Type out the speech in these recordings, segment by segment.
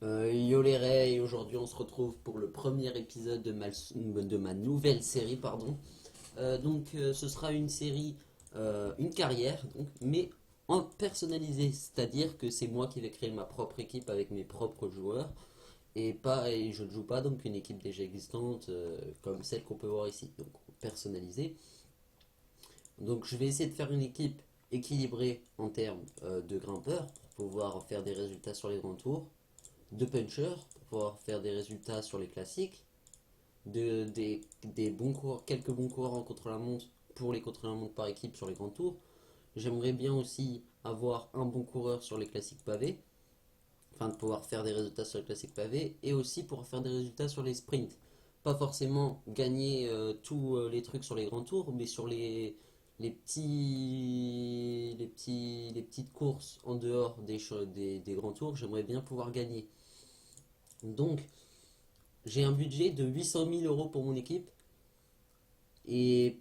Yo les Ray, et aujourd'hui on se retrouve pour le premier épisode de ma nouvelle série, pardon. Ce sera une série, une carrière, donc, mais en personnalisée, c'est-à-dire que c'est moi qui vais créer ma propre équipe avec mes propres joueurs, et je ne joue pas donc une équipe déjà existante comme celle qu'on peut voir ici, donc personnalisée. Donc je vais essayer de faire une équipe équilibrée en termes de grimpeurs pour pouvoir faire des résultats sur les grands tours, de punchers pour pouvoir faire des résultats sur les classiques, des bons coureurs, quelques bons coureurs en contre-la-montre pour les contre-la-montre par équipe sur les grands tours. J'aimerais bien aussi avoir un bon coureur sur les classiques pavés, afin de pouvoir faire des résultats sur les classiques pavés et aussi pour faire des résultats sur les sprints. Pas forcément gagner tous les trucs sur les grands tours, mais sur les petites courses en dehors des grands tours, j'aimerais bien pouvoir gagner. Donc, j'ai un budget de 800 000 euros pour mon équipe. Et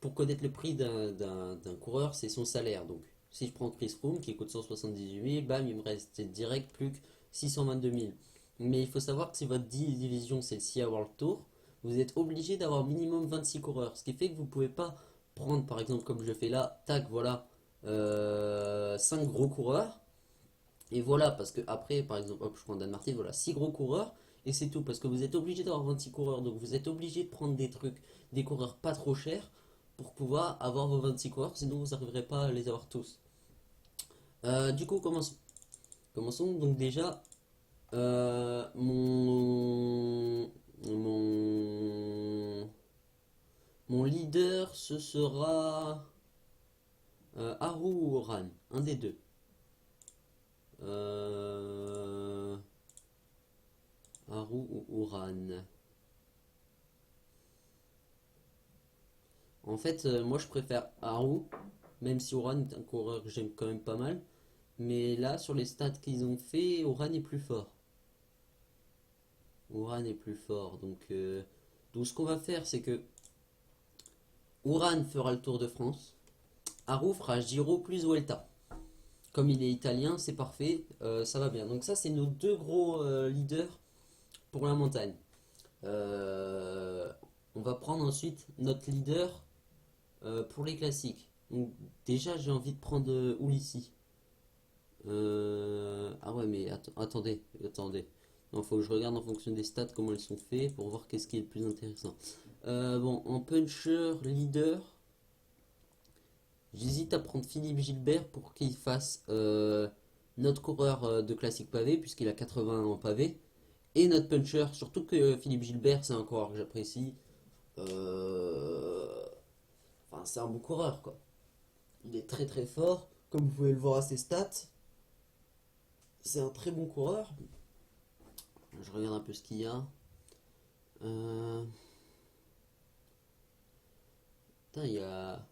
pour connaître le prix d'un coureur, c'est son salaire. Donc, si je prends Chris Froome qui coûte 178 000, bam, il me reste direct plus que 622 000. Mais il faut savoir que si votre division c'est le SIA World Tour, vous êtes obligé d'avoir minimum 26 coureurs. Ce qui fait que vous ne pouvez pas prendre, par exemple, comme je fais là, tac, voilà, 5 gros coureurs. Et voilà, parce que après, par exemple, hop, je prends Dan Martin, voilà, 6 gros coureurs, et c'est tout, parce que vous êtes obligé d'avoir 26 coureurs, donc vous êtes obligé de prendre des trucs, des coureurs pas trop chers, pour pouvoir avoir vos 26 coureurs, sinon vous n'arriverez pas à les avoir tous. Du coup, commençons. Commençons, donc déjà, mon, mon leader, ce sera Haru ou Oran, un des deux. Euh, Haru ou Oran. En fait, moi je préfère Haru, même si Oran est un coureur que j'aime quand même pas mal. Mais là, sur les stats qu'ils ont fait, Oran est plus fort. Oran est plus fort. Donc ce qu'on va faire, c'est que Oran fera le Tour de France. Haru fera Giro plus Vuelta. Comme il est italien, c'est parfait, ça va bien. Donc ça, c'est nos deux gros leaders pour la montagne. Euh, on va prendre ensuite notre leader pour les classiques. Donc, déjà, j'ai envie de prendre Ulissi. Ah ouais, mais attendez. Il faut que je regarde en fonction des stats comment elles sont faites pour voir qu'est-ce qui est le plus intéressant. Bon, en puncher leader, j'hésite à prendre Philippe Gilbert pour qu'il fasse notre coureur de classique pavé, puisqu'il a 80 en pavé, et notre puncher, surtout que Philippe Gilbert, c'est un coureur que j'apprécie. Euh, Enfin, c'est un bon coureur, quoi. Il est très très fort, comme vous pouvez le voir à ses stats. C'est un très bon coureur. Je regarde un peu ce qu'il y a. Euh, Putain, il y a.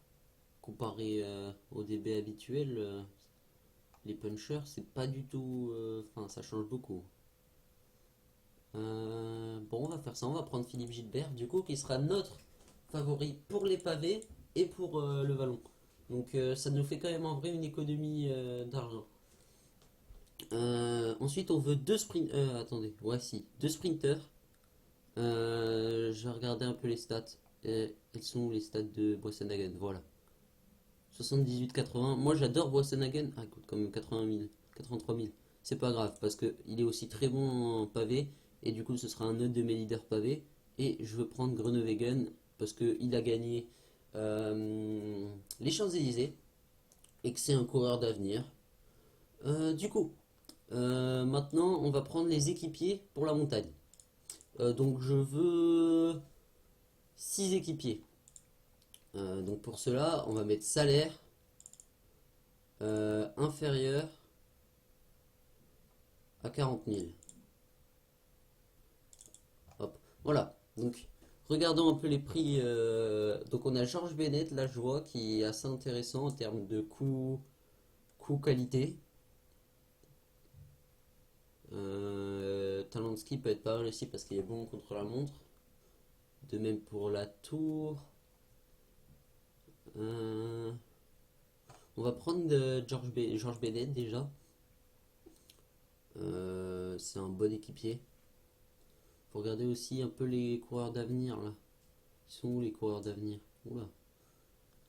Comparé au DB habituel, les punchers, c'est pas du tout. Enfin, ça change beaucoup. Bon, on va faire ça. On va prendre Philippe Gilbert, du coup, qui sera notre favori pour les pavés et pour le vallon. Donc, ça nous fait quand même en vrai une économie d'argent. Ensuite, on veut deux sprint. Attendez, voici deux sprinters. Je vais regarder un peu les stats. Elles sont où les stats de Boissenhagen? Voilà. 78-80. Moi j'adore Boissenhagen. Ah, écoute, quand même 80 000, 83 000. C'est pas grave parce que il est aussi très bon en pavé. Et du coup, ce sera un autre de mes leaders pavés. Et je veux prendre Groenewegen parce qu'il a gagné les Champs-Élysées et que c'est un coureur d'avenir. Maintenant, on va prendre les équipiers pour la montagne. Donc, je veux 6 équipiers. Donc, pour cela, on va mettre salaire inférieur à 40 000. Hop. Voilà. Donc, regardons un peu les prix. Donc, on a Georges Bennett, là, je vois, qui est assez intéressant en termes de coût-qualité. Talansky peut être pas mal aussi parce qu'il est bon contre la montre. De même pour la tour. Euh, on va prendre George Bennett déjà. c'est un bon équipier. Faut regarder aussi un peu les coureurs d'avenir là. Ils sont où les coureurs d'avenir? Oula,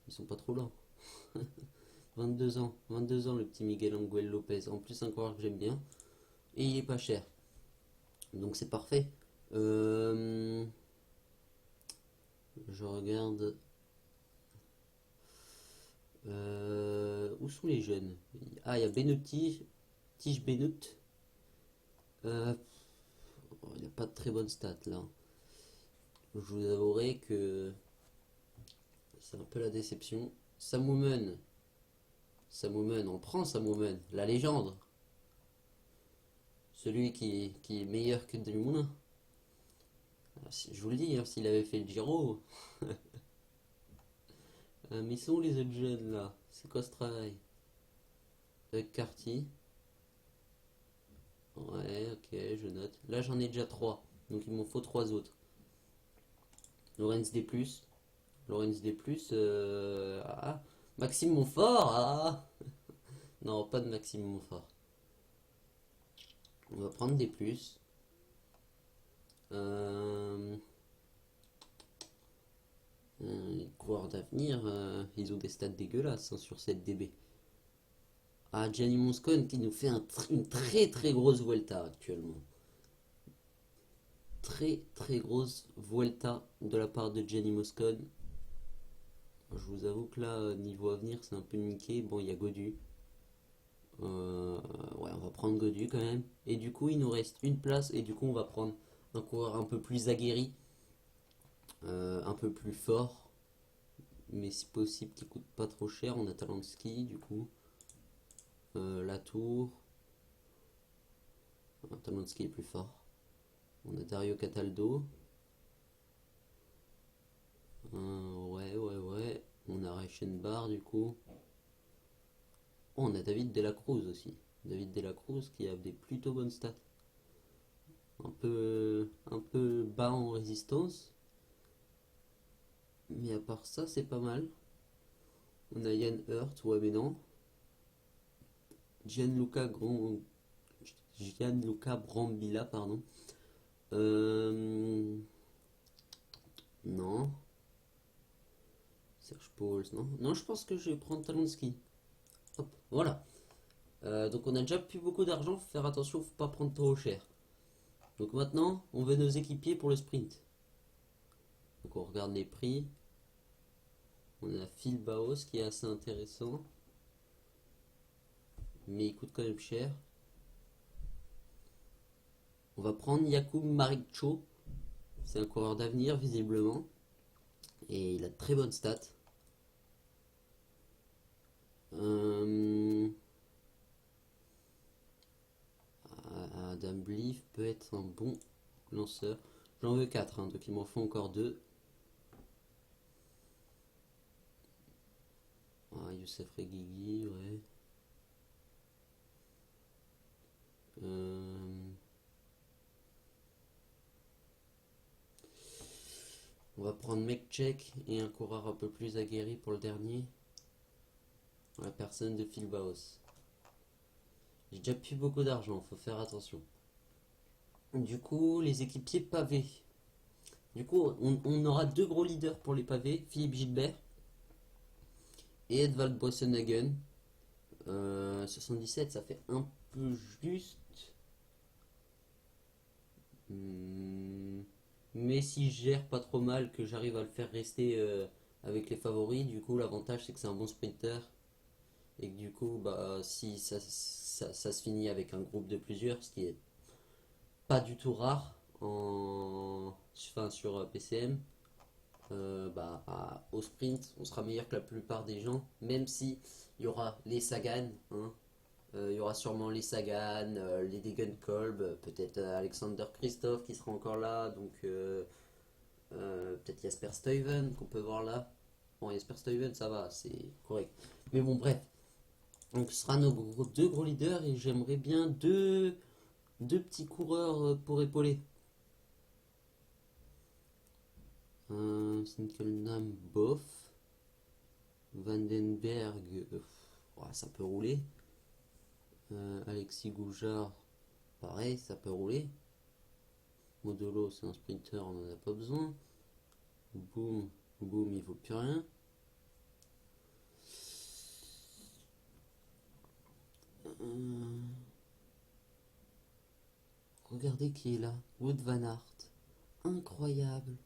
ils sont pas trop lents. 22 ans, 22 ans le petit Miguel Angel Lopez. En plus un coureur que j'aime bien. Et il est pas cher. Donc c'est parfait. Je regarde. Où sont les jeunes? Ah, il y a Benotti, Tige Benoît. Euh, il n'a pas de très bonnes stats là. Je vous avouerai que c'est un peu la déception. Samoumen. Samoumen, on prend Samoumen, la légende. Celui qui est meilleur que Dumoulin. Je vous le dis, hein, s'il avait fait le Giro. Mais ils sont où les autres jeunes là? C'est quoi ce travail? Avec Carty. Ouais, ok, je note. Là j'en ai déjà 3. Donc il m'en faut 3 autres. Lorenz D+. Lorenz D+. Ah. Maxime Montfort. Ah. Non, pas de Maxime Montfort. On va prendre des plus. Les coureurs d'avenir, ils ont des stats dégueulasses hein, sur cette DB. Ah, Gianni Moscon qui nous fait une très très grosse Vuelta actuellement. Très très grosse Vuelta de la part de Gianni Moscon. Je vous avoue que là, niveau avenir, c'est un peu niqué. Bon, il y a Godu. Ouais, on va prendre Godu quand même. Et du coup, il nous reste une place. Et du coup, on va prendre un coureur un peu plus aguerri. Un peu plus fort. Mais si possible, qui coûte pas trop cher. On a Talansky, du coup. Latour. Talansky est plus fort. On a Dario Cataldo. Ouais. On a Reichenbach, du coup. Oh, on a David Delacruz aussi. David Delacruz qui a des plutôt bonnes stats. Un peu bas en résistance. Mais à part ça, c'est pas mal. On a Yann Hurt, ouais mais non. Gianluca Brambilla, pardon. Non. Serge Pauls, non. Non, je pense que je vais prendre Talonski. Hop, voilà. Donc on a déjà plus beaucoup d'argent, faut faire attention, faut pas prendre trop cher. Donc maintenant, on veut nos équipiers pour le sprint. Donc on regarde les prix. On a Phil Baos qui est assez intéressant. Mais il coûte quand même cher. On va prendre Jakub Maricho. C'est un coureur d'avenir visiblement. Et il a de très bonnes stats. Adam Blief peut être un bon lanceur. J'en veux 4, hein, donc il m'en faut encore 2. Ah, Youssef Reguigui, ouais. On va prendre Mekchek et un coureur un peu plus aguerri pour le dernier. La personne de Phil Baos. J'ai déjà plus beaucoup d'argent, faut faire attention. Du coup, les équipiers pavés. Du coup, on aura 2 gros leaders pour les pavés, Philippe Gilbert et Edvald Boassenhagen. 77, ça fait un peu juste. Mais si je gère pas trop mal, que j'arrive à le faire rester avec les favoris, du coup l'avantage c'est que c'est un bon sprinter. Et que du coup, bah, si ça se finit avec un groupe de plusieurs, ce qui est pas du tout rare sur PCM, au sprint, on sera meilleur que la plupart des gens, même si il y aura les Sagan, hein. Il y aura sûrement les Sagan, les Degenkolb, peut-être Alexander Christophe qui sera encore là, donc peut-être Jasper Stuyven qu'on peut voir là. Bon, Jasper Stuyven, ça va, c'est correct. Mais bon, bref. Donc ce sera nos 2 gros leaders et j'aimerais bien deux petits coureurs pour épauler. Sinkelnam, bof. Vandenberg, ça peut rouler. Alexis Goujard, pareil, ça peut rouler. Modolo, c'est un sprinter, on n'en a pas besoin. Boom, boom, il vaut plus rien. Regardez qui est là, Wout van Aert. Incroyable.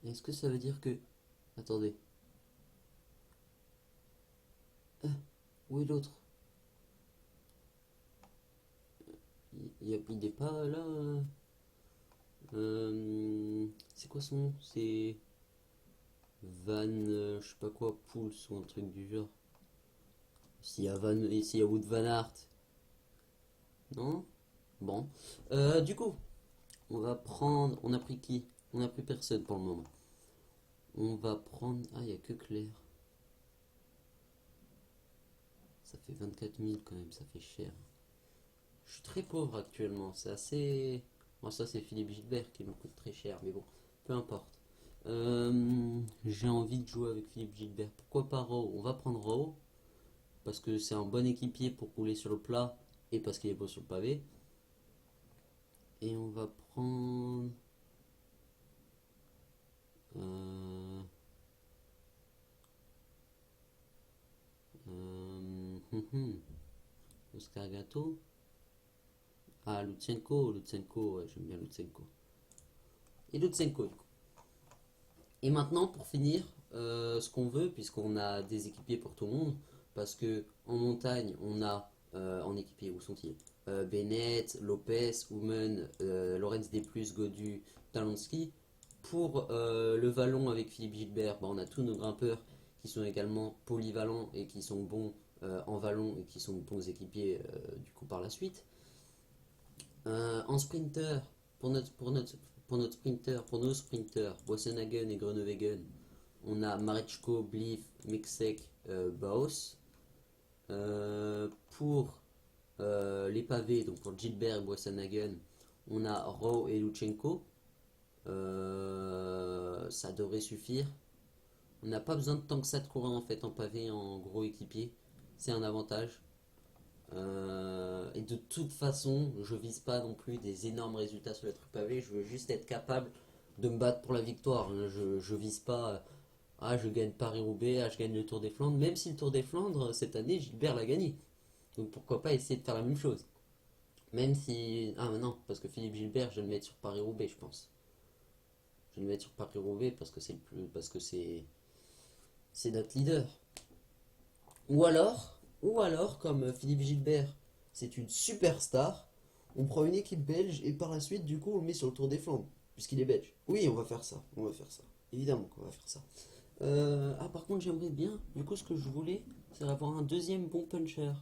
Est-ce que ça veut dire que... Attendez. Où est l'autre? Il n'est pas là. C'est quoi son nom? C'est Van, je sais pas quoi, Pouls ou un truc du genre. S'il y a Van, s'il y a Wout van Aert. Non? Bon. Du coup, on va prendre. On a pris qui? On a pris personne pour le moment. On va prendre. Ah, il n'y a que Claire. Ça fait 24 000 quand même, ça fait cher. Je suis très pauvre actuellement, c'est assez... Bon, ça c'est Philippe Gilbert qui me coûte très cher, mais bon, peu importe. J'ai envie de jouer avec Philippe Gilbert. Pourquoi pas Raw? On va prendre Raw, parce que c'est un bon équipier pour rouler sur le plat, et parce qu'il est beau sur le pavé. Et on va prendre... Oscar Gato. Ah, Lutsenko, ouais, j'aime bien Lutsenko. Et Lutsenko, du coup. Et maintenant, pour finir, ce qu'on veut, puisqu'on a des équipiers pour tout le monde, parce que en montagne, on a en équipier, où sont-ils? Bennett, Lopez, Oumen, Lorenz Deplus, Godu, Talonsky. Pour le vallon avec Philippe Gilbert, bah, on a tous nos grimpeurs qui sont également polyvalents et qui sont bons en vallon et qui sont bons équipiers du coup par la suite. En sprinter, pour nos sprinters, Boassenhagen et Groenewegen, on a Marechko, Blief, Mixek, Baos. Pour les pavés, donc pour Gilbert et Boassenhagen, on a Rowe et Lutsenko. Ça devrait suffire. On n'a pas besoin de tant que ça de courir en fait en pavé en gros équipier. C'est un avantage. Et de toute façon, je vise pas non plus des énormes résultats sur le truc pavé. Je veux juste être capable de me battre pour la victoire. Je vise pas. Ah, je gagne Paris-Roubaix, ah, je gagne le Tour des Flandres. Même si le Tour des Flandres, cette année, Gilbert l'a gagné. Donc pourquoi pas essayer de faire la même chose. Même si... Ah non, parce que Philippe Gilbert, je vais le mettre sur Paris-Roubaix, je pense. Je vais le mettre sur Paris-Roubaix parce que c'est le plus... Parce que c'est notre leader. Ou alors, comme Philippe Gilbert, c'est une superstar, on prend une équipe belge et par la suite, du coup, on le met sur le Tour des Flandres, puisqu'il est belge. Oui, on va faire ça, Évidemment qu'on va faire ça. Ah, par contre, j'aimerais bien, du coup, ce que je voulais, c'est avoir un deuxième bon puncher.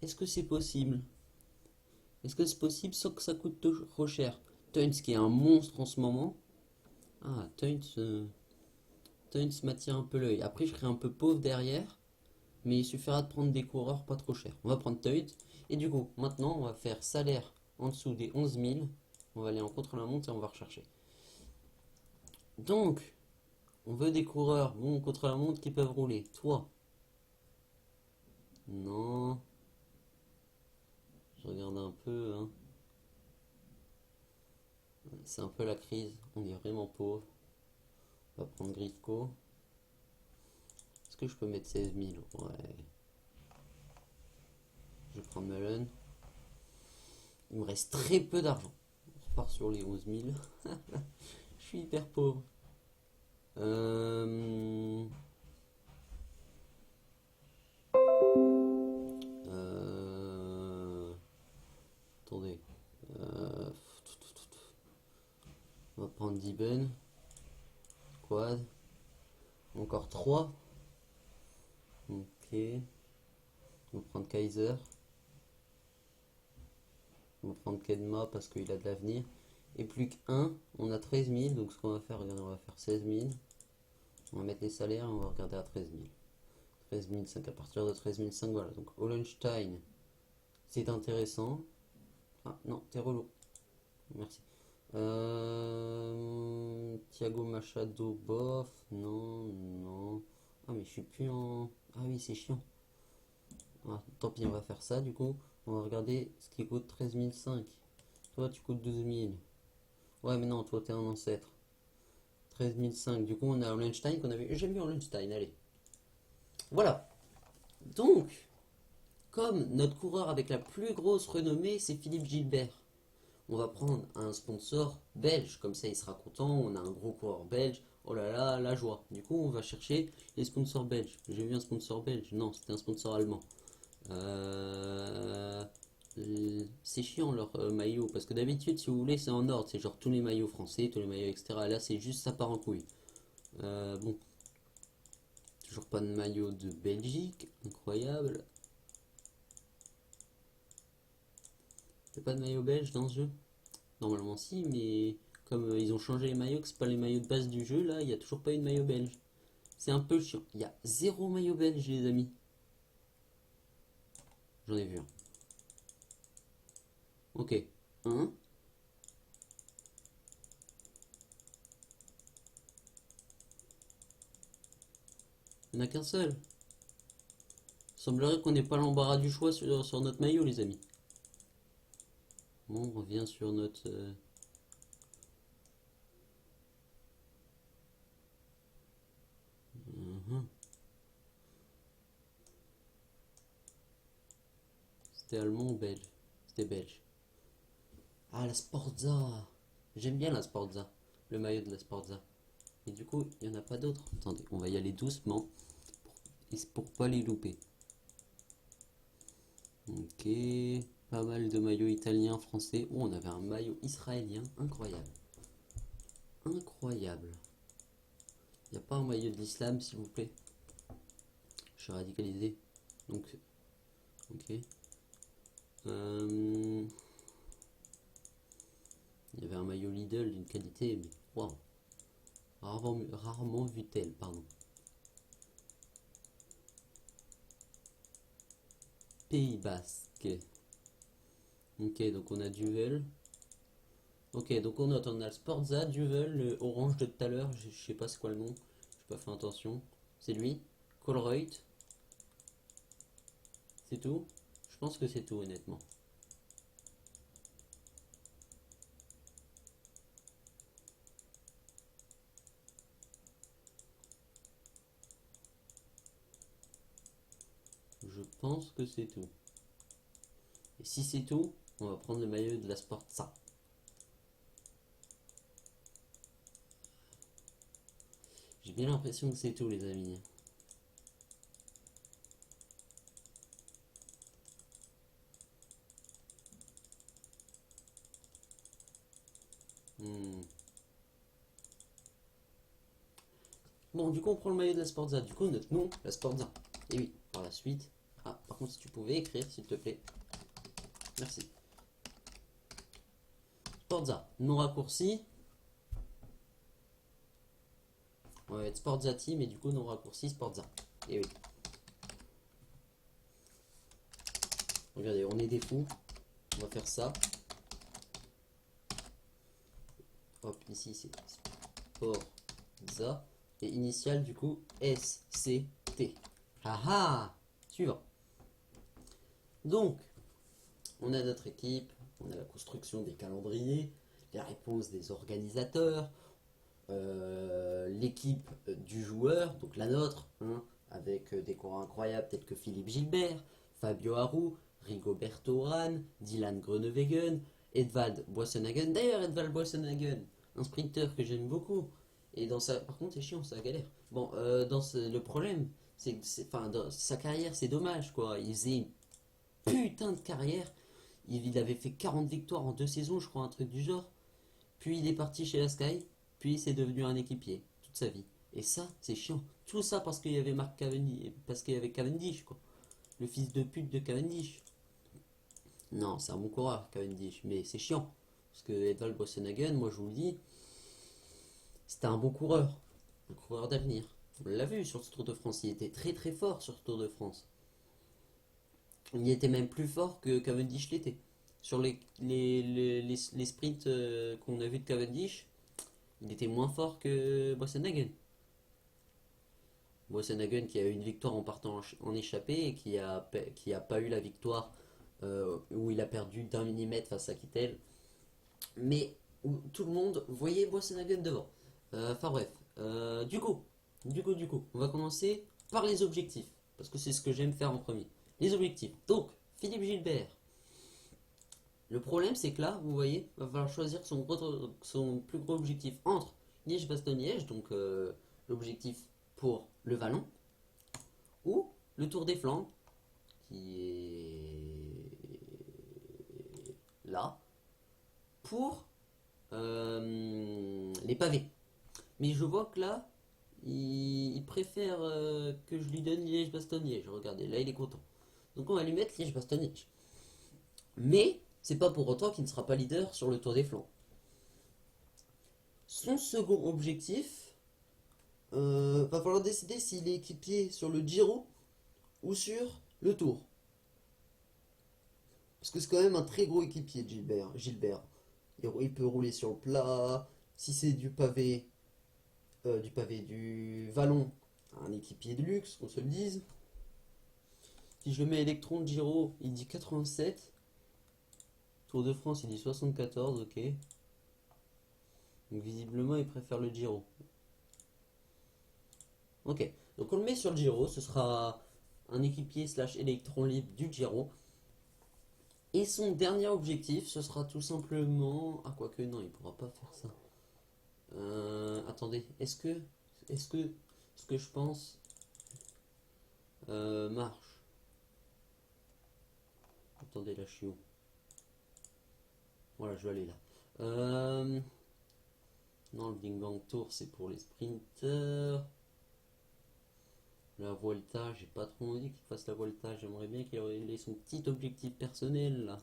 Est-ce que c'est possible? Est-ce que c'est possible sans que ça coûte trop cher? Tuns, qui est un monstre en ce moment. Ah, Tuns m'attire un peu l'œil. Après, je serai un peu pauvre derrière. Mais il suffira de prendre des coureurs pas trop chers. On va prendre Teut. Et du coup, maintenant, on va faire salaire en dessous des 11 000. On va aller en contre-la-montre et on va rechercher. Donc, on veut des coureurs bons contre-la-montre qui peuvent rouler. Toi? Non. Je regarde un peu. Hein. C'est un peu la crise. On est vraiment pauvre. On va prendre Grifko. Est-ce que je peux mettre 16 000? Ouais. Je vais prendre Mullen. Il me reste très peu d'argent. On repart sur les 11 000. Je suis hyper pauvre. Attendez. On va prendre Dibben. Quad. Encore 3. Ok. On va prendre Kaiser. On va prendre Kedma parce qu'il a de l'avenir. Et plus qu'un, on a 13 000. Donc ce qu'on va faire, regardez, on va faire 16 000. On va mettre les salaires et on va regarder à 13 000. 13 500, à partir de 13 500, voilà. Donc Hollenstein, c'est intéressant. Ah non, t'es relou. Merci. Thiago Machado, bof. Non, non. Ah mais je suis plus en... Ah oui, c'est chiant. Ah, tant pis, on va faire ça du coup. On va regarder ce qui coûte 13 500. Toi, tu coûtes 12 000. Ouais, mais non, toi, t'es un ancêtre. 13 500. Du coup, on a Orlenstein qu'on avait. J'aime bien Orlenstein, allez. Voilà. Donc, comme notre coureur avec la plus grosse renommée, c'est Philippe Gilbert, on va prendre un sponsor belge. Comme ça, il sera content. On a un gros coureur belge. Oh là là, la joie. Du coup, on va chercher les sponsors belges. J'ai vu un sponsor belge. Non, c'était un sponsor allemand. Euh, c'est chiant leur maillot parce que d'habitude, si vous voulez, c'est en ordre. C'est genre tous les maillots français, tous les maillots, etc. Là, c'est juste ça part en couille. Bon, toujours pas de maillot de Belgique. Incroyable. Il n'y a pas de maillot belge dans ce jeu? Normalement, si, mais comme ils ont changé les maillots, que c'est pas les maillots de base du jeu, là, il n'y a toujours pas eu de maillot belge. C'est un peu chiant. Il y a zéro maillot belge, les amis. J'en ai vu un. Ok. Un. Il n'y en a qu'un seul. Il semblerait qu'on n'ait pas l'embarras du choix sur notre maillot, les amis. Bon, on revient sur notre... C'était allemand ou belge? C'était belge. Ah, la Sportza. J'aime bien la Sportza. Le maillot de la Sportza. Et du coup, il n'y en a pas d'autres. Attendez, on va y aller doucement. Pour pas les louper. Ok. Pas mal de maillots italiens, français. Oh, on avait un maillot israélien. Incroyable. Incroyable. Il n'y a pas un maillot de l'islam, s'il vous plaît? Je suis radicalisé. Donc, ok. Il y avait un maillot Lidl d'une qualité, mais waouh. Rarement vu tel, pardon. Pays Basque. Ok, donc on a Duvel. Ok, donc on note, on a le Sportza, Duvel, le orange de tout à l'heure, je sais pas c'est quoi le nom, j'ai pas fait attention. C'est lui. Colreuth. C'est tout? Je pense que c'est tout, honnêtement. Je pense que c'est tout. Et si c'est tout, on va prendre le maillot de la Sportza. J'ai bien l'impression que c'est tout, les amis. Hmm. Bon, du coup, on prend le maillot de la Sportza. Du coup, notre nom, la Sportza. Et oui, par la suite. Ah, par contre, si tu pouvais écrire, s'il te plaît. Merci. Sportza, nom raccourci. On va mettre Sportza Team et du coup, nom raccourci Sportza. Et oui. Regardez, on est des fous. On va faire ça. Hop, ici, c'est Sportza. Et initial, du coup, SCT. Ah ah! Suivant. Donc, on a notre équipe, on a la construction des calendriers, les réponses des organisateurs, l'équipe du joueur, donc la nôtre, hein, avec des coureurs incroyables tels que Philippe Gilbert, Fabio Aru, Rigoberto Urán, Dylan Groenewegen, Edvald Boassenhagen. D'ailleurs, Edvald Boassenhagen, un sprinter que j'aime beaucoup. Et dans sa, par contre, c'est chiant, ça galère. Bon, le problème, c'est que, enfin, dans sa carrière, c'est dommage, quoi. Il faisait une putain de carrière. Il avait fait 40 victoires en 2 saisons, je crois, un truc du genre. Puis il est parti chez la Sky, puis c'est devenu un équipier toute sa vie. Et ça, c'est chiant. Tout ça parce qu'il y avait Mark Cavendish, parce qu'il y avait Cavendish, quoi. Le fils de pute de Cavendish. Non, c'est un bon coureur, Cavendish, mais c'est chiant. Parce que Edvald Boassenhagen, moi je vous le dis, c'était un coureur d'avenir. On l'a vu sur ce Tour de France, il était très très fort sur ce Tour de France. Il était même plus fort que Cavendish l'était. Sur les sprints qu'on a vus de Cavendish, il était moins fort que Boassenhagen. Boassenhagen qui a eu une victoire en partant en échappée et qui a pas eu la victoire où il a perdu d'1 millimètre face à Kittel. Mais où tout le monde voyait Boissenagen devant. Enfin bref. Du coup, on va commencer par les objectifs. Parce que c'est ce que j'aime faire en premier. Les objectifs. Donc, Philippe Gilbert. Le problème, c'est que là, vous voyez, il va falloir choisir son plus gros objectif entre Liège-Bastogne-Liège, donc l'objectif pour le Vallon, ou le Tour des Flandres, qui est là, pour les pavés. Mais je vois que là, il préfère que je lui donne Liège-Bastogne-Liège. Regardez, là, il est content. Donc on va lui mettre Liège-Bastogne-Liège. Mais c'est pas pour autant qu'il ne sera pas leader sur le Tour des Flandres. Son second objectif, va falloir décider s'il est équipier sur le Giro ou sur le Tour. Parce que c'est quand même un très gros équipier, Gilbert. Il peut rouler sur le plat. Si c'est du vallon, un équipier de luxe, qu'on se le dise. Si je mets Electron Giro, il dit 87. Tour de France, il dit 74, ok. Donc visiblement, il préfère le Giro. Ok, donc on le met sur le Giro, ce sera un équipier slash électron libre du Giro. Et son dernier objectif, ce sera tout simplement... Ah, quoique non, il pourra pas faire ça. Attendez, ce que je pense marche. Attendez, là je suis où? Voilà, je vais aller là. Non, le Big Bang Tour, c'est pour les sprinters. La Volta, j'ai pas trop envie qu'il fasse la Volta. J'aimerais bien qu'il ait son petit objectif personnel là.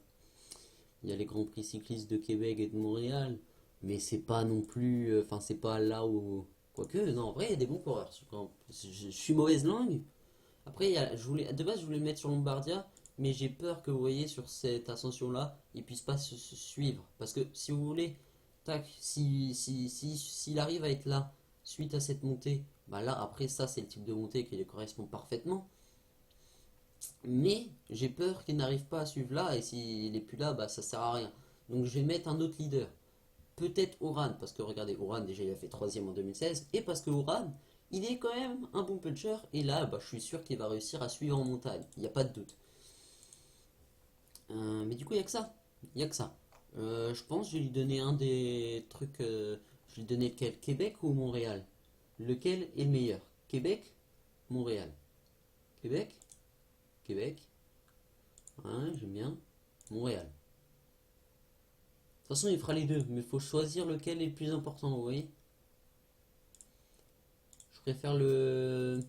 Il y a les grands prix cyclistes de Québec et de Montréal. Mais c'est pas non plus. Enfin, c'est pas là où. Quoique, non, en vrai, il y a des bons coureurs. Je suis mauvaise langue. Après, de base, je voulais le mettre sur Lombardia. Mais j'ai peur que vous voyez sur cette ascension-là, il puisse pas se suivre. Parce que si vous voulez, tac, s'il arrive à être là suite à cette montée, bah là après ça c'est le type de montée qui lui correspond parfaitement. Mais j'ai peur qu'il n'arrive pas à suivre là et s'il est plus là, bah ça sert à rien. Donc je vais mettre un autre leader. Peut-être Oran, parce que regardez, Oran déjà il a fait troisième en 2016, et parce que Oran, il est quand même un bon puncher, et là bah, je suis sûr qu'il va réussir à suivre en montagne, il n'y a pas de doute. Mais du coup, il n'y a que ça. Il n'y a que ça. Je pense que je vais lui donner un des trucs. Je vais lui donner lequel? Québec ou Montréal? Lequel est le meilleur? Québec? Montréal? Québec? Québec? Ouais, j'aime bien. Montréal. De toute façon, il fera les deux, mais il faut choisir lequel est le plus important, vous voyez? Je préfère le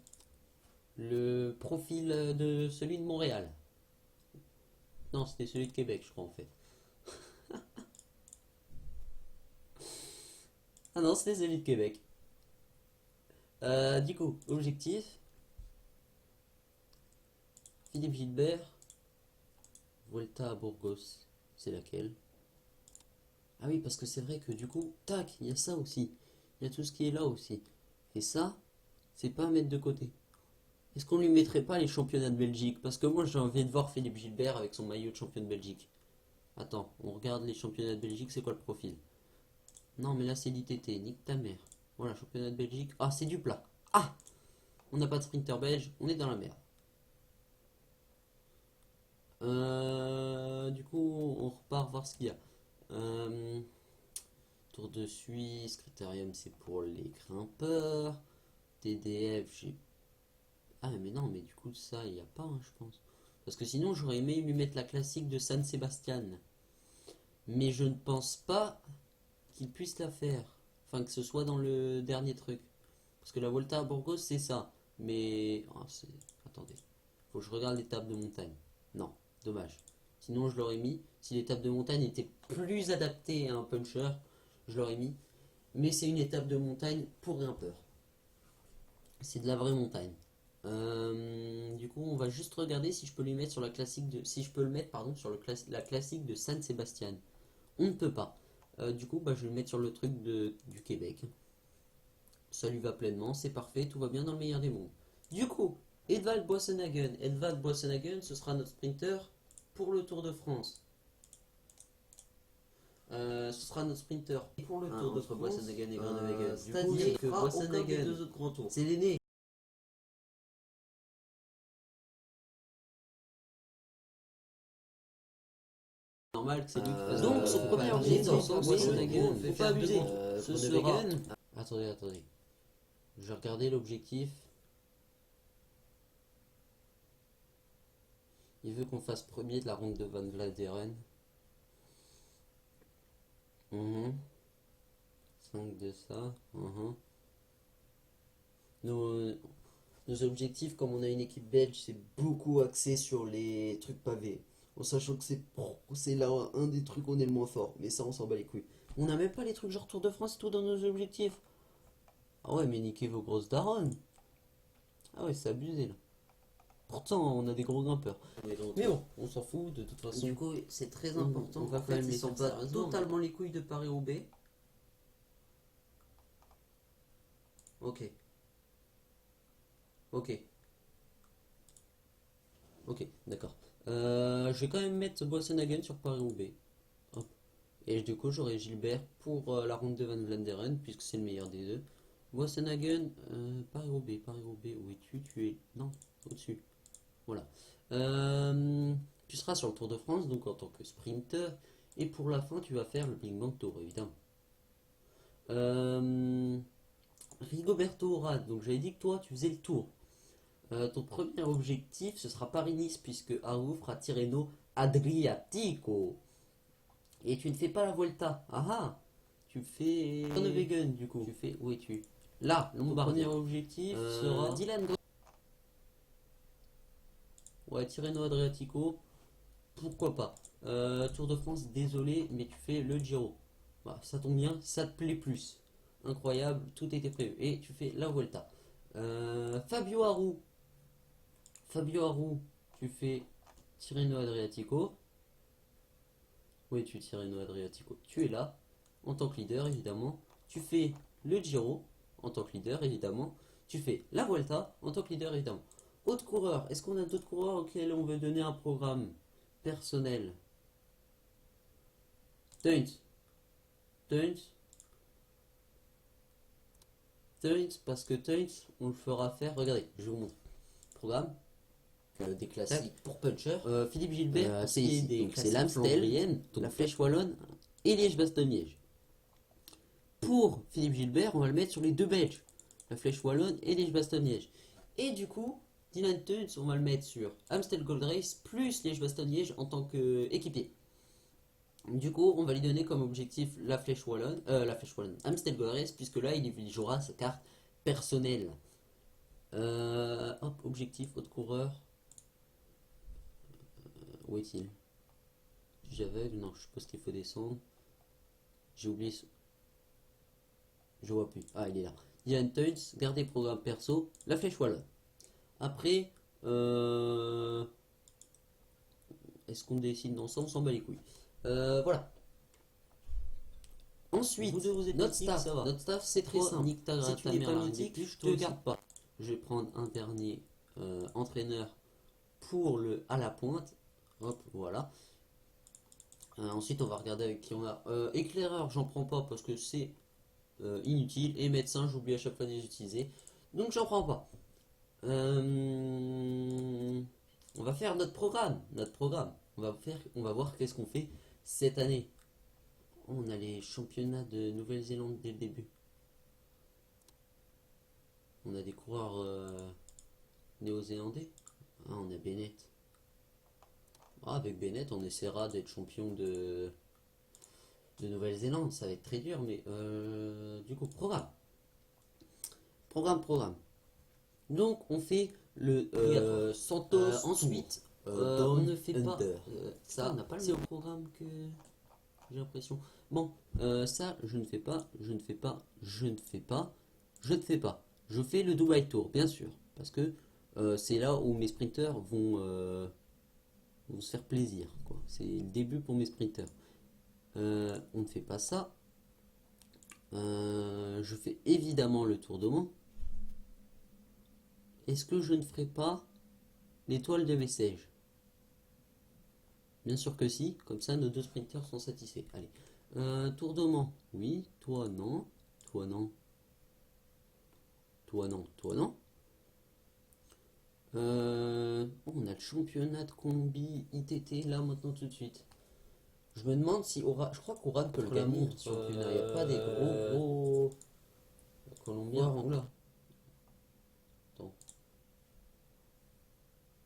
profil de celui de Montréal. Non, c'était celui de Québec, je crois, en fait. Ah non, c'était celui de Québec. Du coup, objectif, Philippe Gilbert, Volta à Burgos, c'est laquelle? Ah oui, parce que c'est vrai que du coup, tac, il y a ça aussi. Il y a tout ce qui est là aussi. Et ça, c'est pas à mettre de côté. Est-ce qu'on lui mettrait pas les championnats de Belgique? Parce que moi j'ai envie de voir Philippe Gilbert avec son maillot de champion de Belgique. Attends, on regarde les championnats de Belgique, c'est quoi le profil? Non, mais là c'est l'ITT, nique ta mère. Voilà, championnat de Belgique. Ah, c'est du plat. Ah, on n'a pas de sprinter belge, on est dans la merde. Du coup, on repart voir ce qu'il y a. Tour de Suisse, Critérium, c'est pour les grimpeurs. TDF, j'ai. Ah, mais non, mais du coup, ça, il n'y a pas, hein, je pense. Parce que sinon, j'aurais aimé lui mettre la classique de San Sebastian. Mais je ne pense pas qu'il puisse la faire. Enfin, que ce soit dans le dernier truc. Parce que la Volta à Burgos, c'est ça. Mais. Oh, attendez. Faut que je regarde l'étape de montagne. Non, dommage. Sinon, je l'aurais mis. Si l'étape de montagne était plus adaptée à un puncher, je l'aurais mis. Mais c'est une étape de montagne pour grimpeur. C'est de la vraie montagne. Du coup, on va juste regarder si je peux lui mettre sur la classique de, si je peux le mettre pardon sur la classique de San Sebastian. On ne peut pas. Du coup, bah, je vais le mettre sur le truc du Québec. Ça lui va pleinement, c'est parfait, tout va bien dans le meilleur des mondes. Du coup, Edvald Boassenhagen, ce sera notre sprinter pour le Tour de France, ce sera notre sprinter. Et pour le Tour de France, Boissenhagen et Groenewegen. c'est-à-dire que Boissenhagen, deux autres grands tours. c'est l'aîné. Normal que c'est lui qui fasse. Donc son premier objectif, Boissenhagen, faut pas abuser. Ce sera. Attendez. Je vais regarder l'objectif. Il veut qu'on fasse premier de la ronde de Van Vladeren. 5 de ça. Nos objectifs, comme on a une équipe belge, c'est beaucoup axé sur les trucs pavés. En sachant que c'est là un des trucs où on est le moins fort. Mais ça, on s'en bat les couilles. On n'a même pas les trucs genre Tour de France et tout dans nos objectifs. Ah ouais, mais niquez vos grosses darons. Ah ouais, c'est abusé là. Pourtant, on a des gros grimpeurs. Mais bon, on s'en fout de toute façon. Du coup, c'est très important. On va quand même les s'en faire bat sérieusement. totalement les couilles de Paris-Roubaix. Ok, d'accord. Je vais quand même mettre Boissenhagen sur Paris-Roubaix. Hop. Et du coup, j'aurai Gilbert pour la ronde de Van Vlanderen, puisque c'est le meilleur des deux. Boissenhagen, Paris-Roubaix, où es-tu? Tu es. Non, au-dessus. Voilà. Tu seras sur le Tour de France, donc en tant que sprinter. Et pour la fin, tu vas faire le Big Bang Tour, évidemment. Rigoberto Urán, donc j'avais dit que toi, tu faisais le tour. Ton premier objectif, ce sera Paris-Nice, puisque Arou fera Tirreno Adriatico. Et tu ne fais pas la Vuelta. Ah ah. Tu fais Groenewegen, du coup. Tu fais, où es-tu? Là, mon premier objectif sera Dylan. Ouais, Tirreno Adriatico. Pourquoi pas. Tour de France, désolé, mais tu fais le Giro. Bah, ça tombe bien, ça te plaît plus. Incroyable, tout était prévu. Et tu fais la Vuelta. Fabio Aru, tu fais Tirreno Adriatico. Oui, tu Tirreno Adriatico. Tu es là, en tant que leader, évidemment. Tu fais le Giro, en tant que leader, évidemment. Tu fais la Vuelta, en tant que leader, évidemment. Autres coureurs, est-ce qu'on a d'autres coureurs auxquels on veut donner un programme personnel? Teuns, parce que Teuns, on le fera faire. Regardez, je vous montre. Programme. Des classiques pour Puncher. Philippe Gilbert, c'est qui est ici. des Donc, c'est classiques l'Amstel, flandriennes, donc la Flèche Wallonne et Liège-Bastogne-Liège. Pour Philippe Gilbert, on va le mettre sur les deux Belges, la Flèche Wallonne et Liège-Bastogne-Liège. Et du coup, Dylan Teuns, on va le mettre sur Amstel Gold Race plus Liège-Bastogne-Liège en tant qu'équipier. Du coup, on va lui donner comme objectif la Flèche Wallonne, Amstel Gold Race, puisque là, il jouera sa carte personnelle. Hop, objectif, autre coureur. Où est-il? J'avais, non, je suppose qu'il faut descendre. J'ai oublié. Je vois plus. Ah, il est là. Dylan Teuns, garder programme perso, la Flèche Wallonne. Après, est-ce qu'on décide ensemble? On s'en bat les couilles. Voilà. Ensuite, vous êtes notre mythique, staff. ça va. Notre staff, c'est très simple. Nique ta Si tu n'es mère, pas là, mythique, nique je toi te aussi. garde pas. Je vais prendre un dernier entraîneur pour le à la pointe. Hop, voilà. Ensuite, on va regarder avec qui on a. Éclaireur, j'en prends pas parce que c'est inutile. Et médecin, j'oublie à chaque fois de les utiliser. Donc, j'en prends pas. On va faire notre programme. On va voir qu'est-ce qu'on fait cette année. On a les championnats de Nouvelle-Zélande dès le début. On a des coureurs néo-zélandais. Ah, on a Bennett. Ah, avec Bennett, on essaiera d'être champion de Nouvelle-Zélande. Ça va être très dur, mais du coup, programme. Donc, on fait le Santos. Ensuite, on ne fait pas ça. On n'a pas le C'est au programme que j'ai l'impression. Bon, ça, je ne fais pas. Je fais le Dubai Tour, bien sûr, parce que c'est là où mes sprinters vont se faire plaisir, quoi. C'est le début pour mes sprinters. On ne fait pas ça. Je fais évidemment le Tour de Mont. Est-ce que je ne ferai pas l'étoile de Bessèges? Bien sûr que si, comme ça nos deux sprinters sont satisfaits. Allez. Tour de Mans. Oui, toi non. Toi non. Toi non. Toi non. On a le championnat de combi ITT là maintenant tout de suite. Je me demande si Oran, je crois qu'Oran peut le Contre la gagner montre, ce championnat. Il n'y a pas des gros Colombiens. Ouais. Oula. Attends.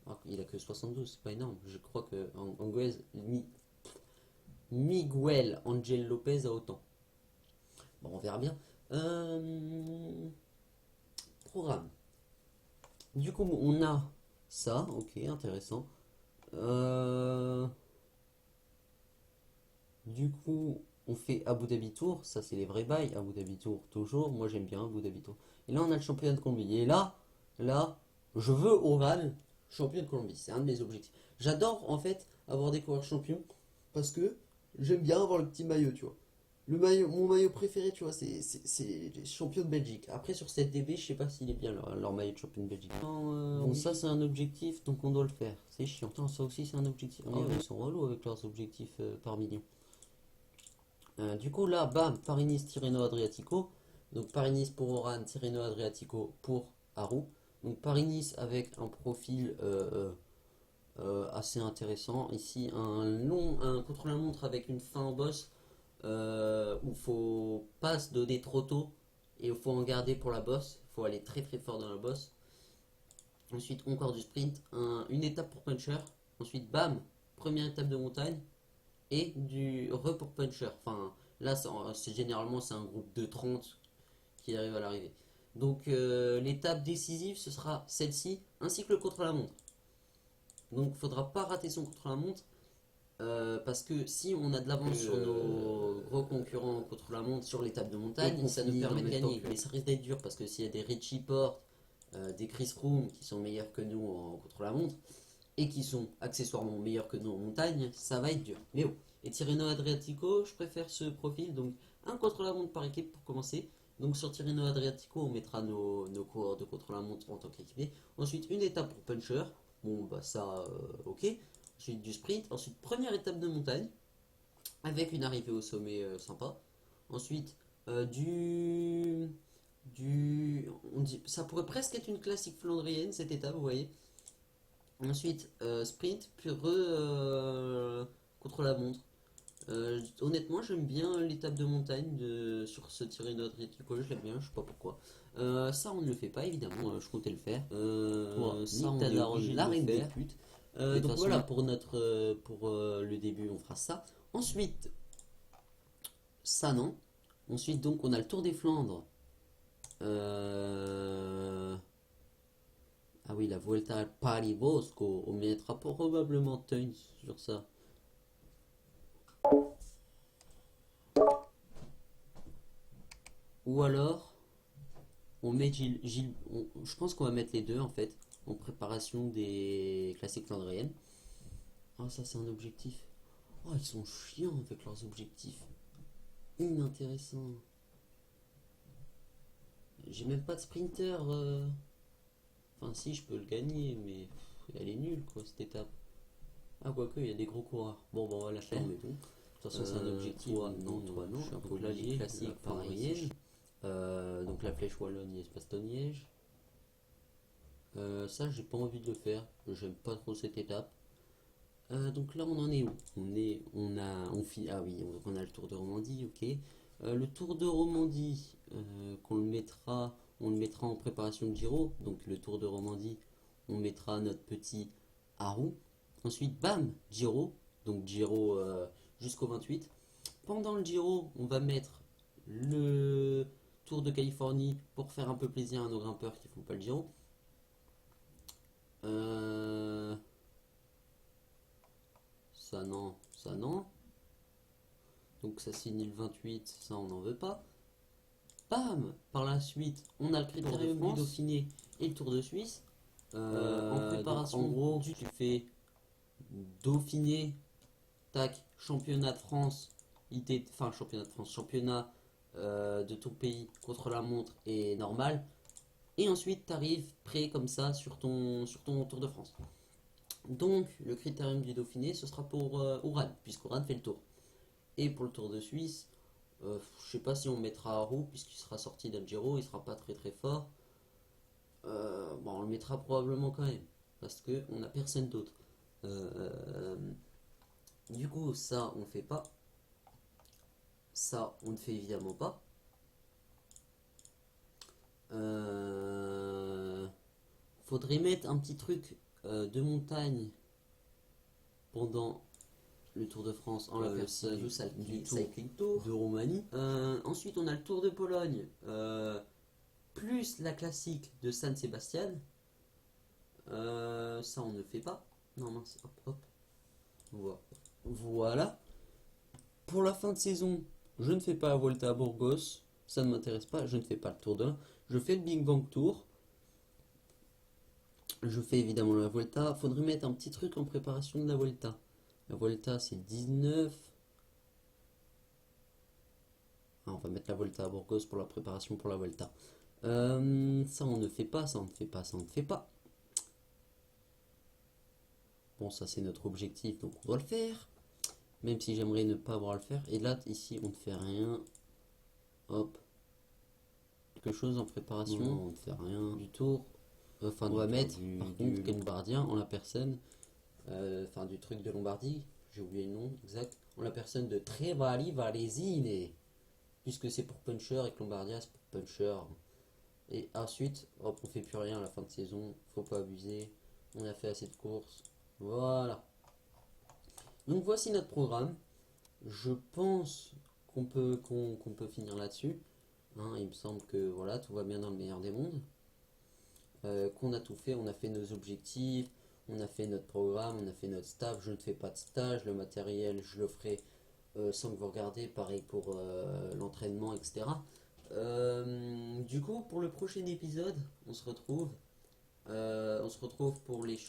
Ah, il a que 72, c'est pas énorme. Je crois que Miguel Angel Lopez a autant. Bon, on verra bien. Programme. Du coup, on a ça, ok, intéressant. Du coup, on fait Abu Dhabi Tour, ça c'est les vrais bails. Abu Dhabi Tour, toujours. Moi j'aime bien Abu Dhabi Tour. Et là, on a le championnat de Colombie. Et là, je veux Oral champion de Colombie. C'est un de mes objectifs. J'adore en fait avoir des coureurs champions parce que j'aime bien avoir le petit maillot, tu vois. Mon maillot préféré, tu vois, c'est les champions de Belgique. Après, sur cette DB, je sais pas s'il est bien leur maillot de champion de Belgique. Bon, ça, c'est un objectif, donc on doit le faire. C'est chiant. Attends, ça aussi, c'est un objectif. Ah, ouais, ils sont relous avec leurs objectifs par million. Du coup, là, bam, Paris-Nice, Tirreno Adriatico. Donc, Paris-Nice pour Oran, Tirreno Adriatico pour Haru. Donc, Paris-Nice avec un profil assez intéressant. Ici, un contre-la-montre avec une fin en boss où faut pas se donner trop tôt et il faut en garder pour la bosse. Il faut aller très très fort dans la bosse. Ensuite, encore du sprint, une étape pour puncher. Ensuite, bam, première étape de montagne et du pour puncher. Enfin, là, généralement c'est un groupe de 30 qui arrive à l'arrivée. Donc, l'étape décisive, ce sera celle-ci, ainsi que le contre-la-montre. Donc, il faudra pas rater son contre-la-montre. Parce que si on a de l'avance sur nos gros concurrents contre la montre sur l'étape de montagne, ça nous permet de gagner. Mais ça risque d'être dur parce que s'il y a des Richie Porte, des Chris Froome qui sont meilleurs que nous en contre la montre et qui sont accessoirement meilleurs que nous en montagne, ça va être dur. Mais bon. Et Tirreno Adriatico, je préfère ce profil. Donc un contre la montre par équipe pour commencer. Donc sur Tirreno Adriatico, on mettra nos coureurs de contre la montre en tant qu'équipier. Ensuite une étape pour puncher. Bon bah ça, ok. Ensuite du sprint, ensuite première étape de montagne, avec une arrivée au sommet sympa. Ensuite ça pourrait presque être une classique flandrienne cette étape, vous voyez. Ensuite sprint, puis contre la montre. Honnêtement, j'aime bien l'étape de montagne sur ce Tirreno Adriatico, je l'aime bien, je sais pas pourquoi. Ça, on ne le fait pas évidemment, je comptais le faire. Ça, on est obligé de le faire. Donc voilà, pour le début, on fera ça. Ensuite, ça non. Ensuite, donc, on a le Tour des Flandres. Ah oui, la Vuelta al Paris Bosco. On mettra probablement Teuns sur ça. Ou alors, on met je pense qu'on va mettre les deux en fait, en préparation des classiques flandriennes. Ah, ça c'est un objectif. Oh, ils sont chiants avec leurs objectifs. Inintéressant. J'ai même pas de sprinter. Enfin, si, je peux le gagner, mais elle est nulle quoi cette étape. Ah, quoique, il y a des gros coureurs. Bon, on va la faire. De toute façon, c'est un objectif. Toi, non. Je suis un peu clavier, classique flandrienne. Donc la flèche wallonne, Liège-Bastogne-Liège. Ça, j'ai pas envie de le faire. J'aime pas trop cette étape. Donc là, on en est où? Ah oui, on a le Tour de Romandie, ok. Le Tour de Romandie, on le mettra en préparation de Giro. Donc le Tour de Romandie, on mettra notre petit Haru. Ensuite, bam, Giro. Donc Giro jusqu'au 28. Pendant le Giro, on va mettre le Tour de Californie pour faire un peu plaisir à nos grimpeurs qui font pas le Giro. Ça non. Donc ça signe le 28, ça on n'en veut pas. Bam. Par la suite, on a le Critérium du Dauphiné et le Tour de Suisse. En préparation, donc, en gros, tu fais Dauphiné, tac, championnat de France, championnat de ton pays contre la montre et normal. Et ensuite, tu arrives prêt comme ça sur ton Tour de France. Donc, le critérium du Dauphiné, ce sera pour Oran, puisqu'Oran fait le tour. Et pour le Tour de Suisse, je sais pas si on mettra Arou, puisqu'il sera sorti d'Algero, il sera pas très très fort. Bon, on le mettra probablement quand même, parce que on n'a personne d'autre. Euh, du coup, ça, on fait pas. Ça, on ne fait évidemment pas. Faudrait mettre un petit truc de montagne pendant le Tour de France en la personne du Tour Cycling Tour. de Roumanie. Ensuite, on a le Tour de Pologne, plus la classique de San Sebastian. Ça, on ne fait pas. Non, mince, hop, hop. Voilà. Pour la fin de saison, je ne fais pas la Volta à Burgos. Ça ne m'intéresse pas. Je ne fais pas le Tour de l'Ain. Je fais le Big Bang Tour. Je fais évidemment la Volta. Faudrait mettre un petit truc en préparation de la Volta. La Volta, c'est 19. Ah, on va mettre la Volta à Burgos pour la préparation pour la Volta. Ça, on ne fait pas. Ça, on ne fait pas. Ça, on ne fait pas. Bon, ça, c'est notre objectif, donc on doit le faire. Même si j'aimerais ne pas avoir à le faire. Et là, ici, on ne fait rien. Hop. Quelque chose en préparation. Non, on ne fait rien. Du tour. Enfin, on va mettre, par contre, du- Lombardien en la personne. Enfin, du truc de Lombardie. J'ai oublié le nom exact. En la personne de Trevali Valesine. Puisque c'est pour Puncher et que Lombardia, c'est pour Puncher. Et ensuite, hop, on fait plus rien à la fin de saison. Faut pas abuser. On a fait assez de courses. Voilà. Donc voici notre programme. Je pense qu'on peut finir là-dessus. Hein, il me semble que voilà, tout va bien dans le meilleur des mondes. Qu'on a tout fait, on a fait nos objectifs, on a fait notre programme, on a fait notre staff. Je ne fais pas de stage, le matériel, je le ferai sans que vous regardiez. Pareil pour l'entraînement, etc. Du coup, pour le prochain épisode, on se retrouve pour les champs.